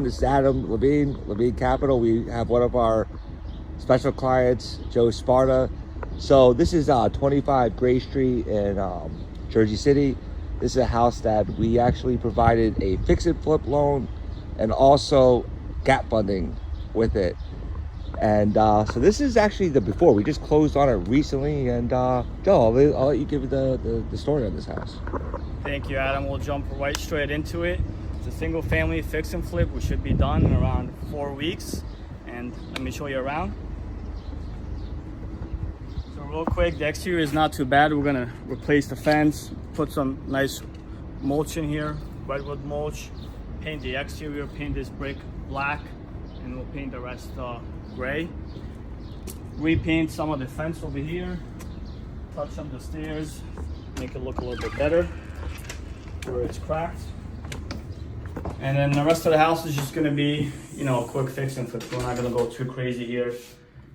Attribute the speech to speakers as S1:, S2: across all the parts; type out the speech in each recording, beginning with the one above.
S1: This is Adam Levine Capital. We have one of our special clients, Joe Sparta. So this is 25 Gray Street in Jersey City. This is a house that we actually provided a fix and flip loan and also gap funding with it. And so this is actually the before. We just closed on it recently. And Joe, I'll let you give the story on this house.
S2: Thank you, Adam. We'll jump right straight into it. It's a single family fix and flip. We should be done in around 4 weeks. And let me show you around. So real quick, the exterior is not too bad. We're gonna replace the fence, put some nice mulch in here, redwood mulch, paint the exterior, paint this brick black, and we'll paint the rest gray. Repaint some of the fence over here, touch up the stairs, make it look a little bit better where it's cracked. And then the rest of the house is just gonna be, a quick fix and flip. We're not gonna go too crazy here.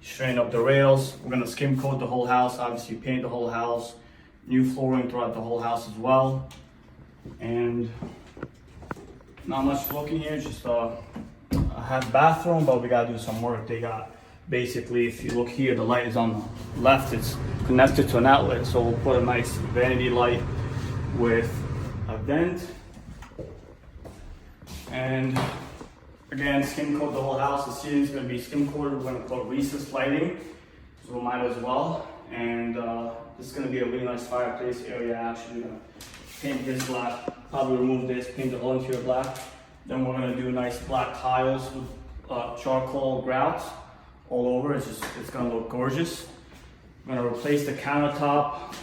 S2: Straighten up the rails. We're gonna skim coat the whole house, obviously paint the whole house, new flooring throughout the whole house as well. And not much to look in here, just a half bathroom, but we gotta do some work. They got, basically, if you look here, the light is on the left, it's connected to an outlet. So we'll put a nice vanity light with a vent. And again, skim coat the whole house. The ceiling is gonna be skim coated. We're gonna put recessed lighting, so we might as well. And this is gonna be a really nice fireplace area. Actually, gonna paint this black, probably remove this, paint the whole interior black. Then we're gonna do nice black tiles with charcoal grouts all over. It's gonna look gorgeous. We're gonna replace the countertop.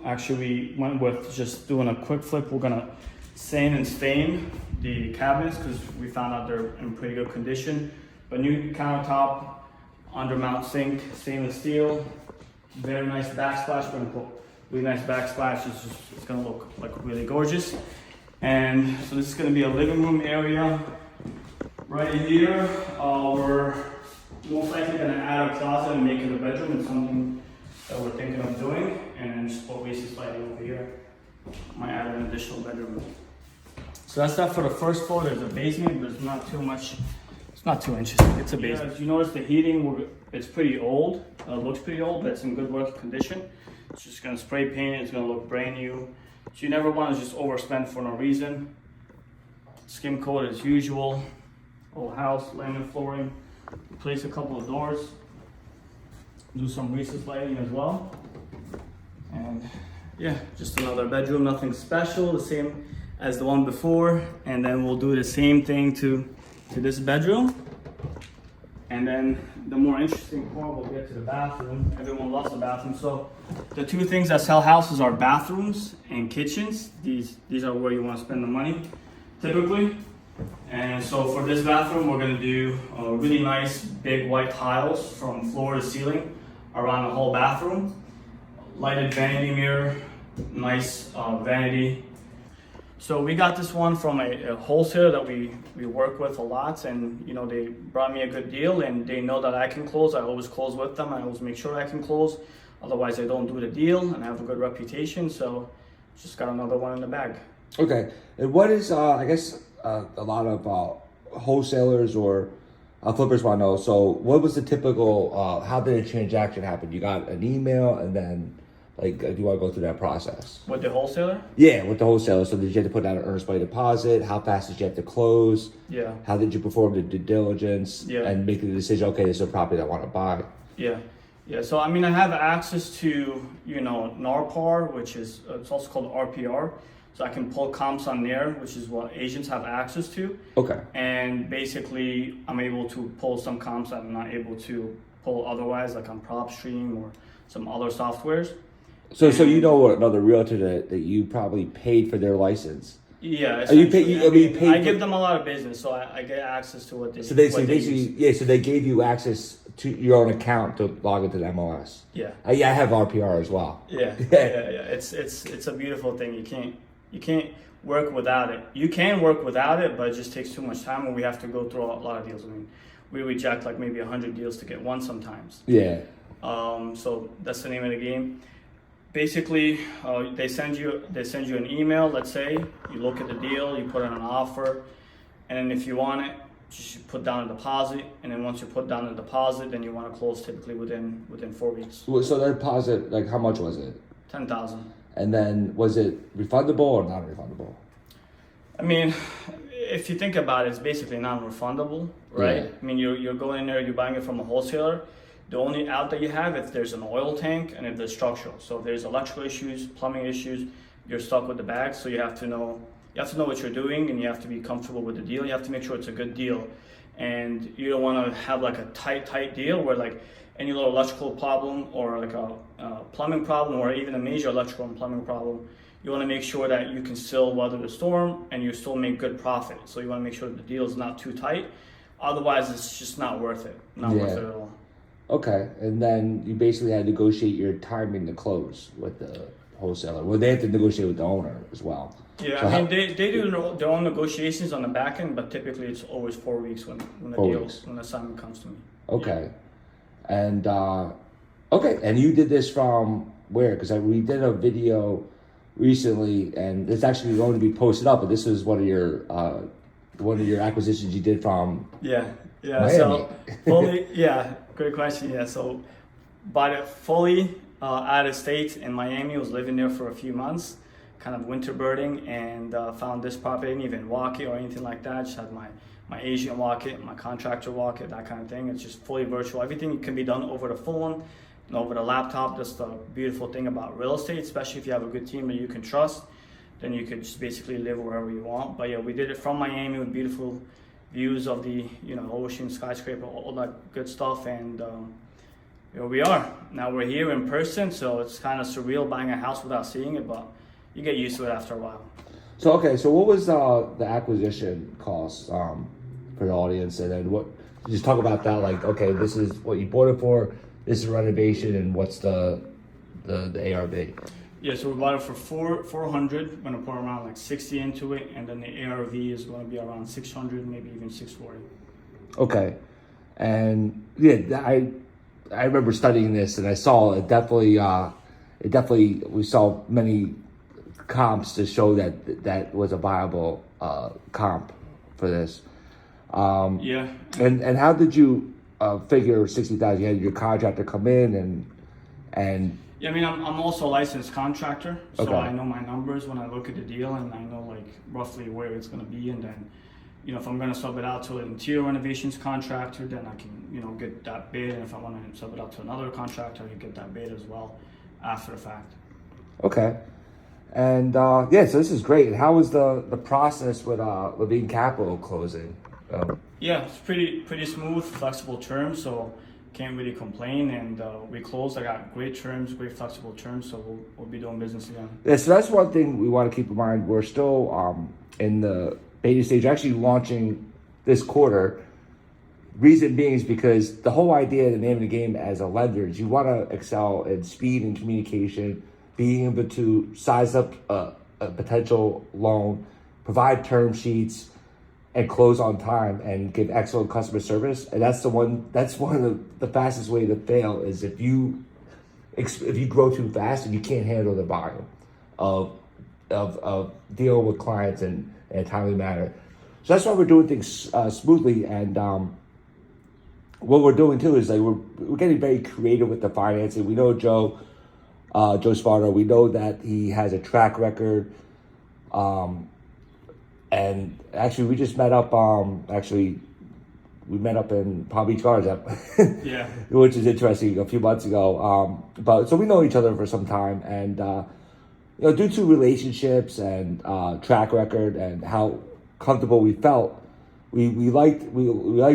S2: Actually, we went with just doing a quick flip. We're gonna sand and stain the cabinets because we found out they're in pretty good condition. But new countertop, undermount sink, stainless steel, very nice backsplash. We're gonna put really nice backsplash. It's gonna look like really gorgeous. And so this is gonna be a living room area. Right in here, we're most likely gonna add a closet and make it a bedroom. It's something that we're thinking of doing. And then just put recessed lighting over here. Might add an additional bedroom. So that's that for the first floor. There's a basement, but it's not too much. It's not too interesting. It's a basement. As you notice, the heating, it's pretty old. Looks pretty old, but it's in good working condition. It's just gonna spray paint it. It's gonna look brand new. So you never want to just overspend for no reason. Skim coat as usual. Whole house, laminate flooring. Replace a couple of doors. Do some recessed lighting as well. And yeah, just another bedroom. Nothing special. The same as the one before. And then we'll do the same thing to this bedroom. And then the more interesting part, we'll get to the bathroom. Everyone loves the bathroom. So the two things that sell houses are bathrooms and kitchens. These are where you want to spend the money, typically. And so for this bathroom, we're gonna do really nice big white tiles from floor to ceiling around the whole bathroom. Lighted vanity mirror, nice vanity. So we got this one from a wholesaler that we work with a lot, and they brought me a good deal, and they know that I can close. I always close with them. I always make sure I can close. Otherwise, I don't do the deal, and I have a good reputation. So just got another one in the bag.
S1: Okay, and what is I guess a lot of wholesalers or flippers want to know. So what was the typical? How did a transaction happen? You got an email, and then. Like, do you want to go through that process?
S2: With the wholesaler?
S1: Yeah, with the wholesaler. So did you have to put down an earnest money deposit? How fast did you have to close?
S2: Yeah.
S1: How did you perform the due diligence?
S2: Yeah.
S1: And make the decision, okay, this is a property I want to buy?
S2: Yeah. Yeah, so I mean, I have access to, NARPAR, which is, it's also called RPR. So I can pull comps on there, which is what agents have access to.
S1: Okay.
S2: And basically, I'm able to pull some comps that I'm not able to pull otherwise, like on PropStream or some other softwares.
S1: So another realtor that you probably paid for their license.
S2: Yeah,
S1: I
S2: give them a lot of business, so I get access to what they.
S1: So they gave you access to your own account to log into the MLS.
S2: Yeah.
S1: I have RPR as well.
S2: Yeah. It's a beautiful thing. You can't work without it. You can work without it, but it just takes too much time, and we have to go through a lot of deals. I mean, we reject like maybe 100 deals to get one sometimes.
S1: Yeah.
S2: So that's the name of the game. Basically, they send you an email. Let's say you look at the deal, you put in an offer, and then if you want it, you should put down a deposit, and then once you put down a deposit, then you want to close typically within 4 weeks.
S1: So that deposit, like how much was it?
S2: 10,000.
S1: And then was it refundable or non-refundable?
S2: I mean, if you think about it, it's basically non-refundable, right?
S1: Yeah.
S2: I mean, you're going in there, you're buying it from a wholesaler. The only out that you have if there's an oil tank and if there's structural. So if there's electrical issues, plumbing issues, you're stuck with the bag. So you have to know what you're doing, and you have to be comfortable with the deal. You have to make sure it's a good deal, and you don't want to have like a tight deal where like any little electrical problem or like a plumbing problem or even a major electrical and plumbing problem. You want to make sure that you can still weather the storm and you still make good profit. So you want to make sure that the deal is not too tight. Otherwise, it's just not worth it. Not worth it at all.
S1: Okay, and then you basically had to negotiate your timing to close with the wholesaler. Well, they have to negotiate with the owner as well.
S2: Yeah, so I mean, they do their own negotiations on the back end, but typically it's always 4 weeks when the assignment comes to me.
S1: Okay, and and you did this from where? Because we did a video recently, and it's actually going to be posted up. But this was one of your acquisitions you did from
S2: Miami. So fully great question. Yeah, so bought it fully out of state in Miami. Was living there for a few months, kind of winter birding, and found this property. I didn't even walk it or anything like that. Just had my agent walk it, my contractor walk it, that kind of thing. It's just fully virtual. Everything can be done over the phone and over the laptop. That's the beautiful thing about real estate, especially if you have a good team that you can trust. Then you could just basically live wherever you want. But yeah, we did it from Miami with beautiful views of the ocean, skyscraper, all that good stuff, and here we are. Now we're here in person, so it's kind of surreal buying a house without seeing it, but you get used to it after a while.
S1: So what was the acquisition cost for the audience, and then what? Just talk about that. Like, okay, this is what you bought it for. This is renovation, and what's the ARV?
S2: Yeah, so we bought it for 400. We're gonna put around like 60 into it, and then the ARV is gonna be around 600, maybe even 640.
S1: Okay, and yeah, I remember studying this, and I saw it definitely. We saw many comps to show that was a viable comp for this.
S2: Yeah.
S1: And how did you figure 60,000? You had your contractor come in and.
S2: Yeah, I mean, I'm also a licensed contractor, so
S1: Okay.
S2: I know my numbers when I look at the deal, and I know like roughly where it's going to be, and then, if I'm going to sub it out to an interior renovations contractor, then I can, get that bid, and if I want to sub it out to another contractor, I can get that bid as well after the fact.
S1: Okay, and so this is great. And how was the process with Levine Capital closing?
S2: Yeah, it's pretty smooth, flexible terms, so can't really complain, and we closed. I got great terms, great flexible terms, so we'll be doing business again.
S1: Yeah, so that's one thing we want to keep in mind. We're still in the beta stage, actually launching this quarter. Reason being is because the whole idea, the name of the game as a lender, is you want to excel in speed and communication, being able to size up a potential loan, provide term sheets, and close on time and give excellent customer service. And that's one of the fastest way to fail is if you grow too fast and you can't handle the volume of dealing with clients in a timely manner. So that's why we're doing things smoothly. And what we're doing too is like we're getting very creative with the financing. We know Joe Sparta. We know that he has a track record. And actually, we just met up. We met up in Palm Beach Gardens,
S2: Yeah,
S1: which is interesting. A few months ago, but so we know each other for some time, and due to relationships and track record and how comfortable we felt, we liked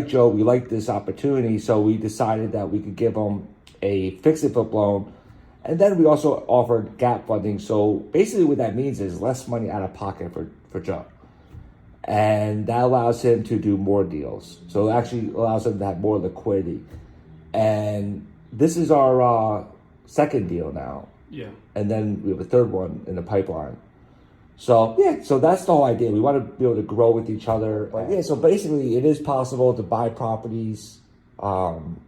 S1: Joe. We liked this opportunity, so we decided that we could give him a fix-and-flip loan, and then we also offered gap funding. So basically, what that means is less money out of pocket for Joe. And that allows him to do more deals. So it actually allows him to have more liquidity. And this is our second deal now.
S2: yeah.
S1: And then we have a third one in the pipeline. So so that's the whole idea. We want to be able to grow with each other. But so basically it is possible to buy properties from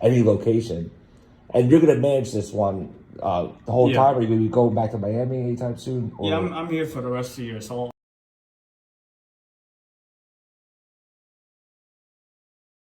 S1: any location. And you're going to manage this one the whole time? Or are you going to be going back to Miami anytime soon? Or?
S2: Yeah, I'm here for the rest of the year, so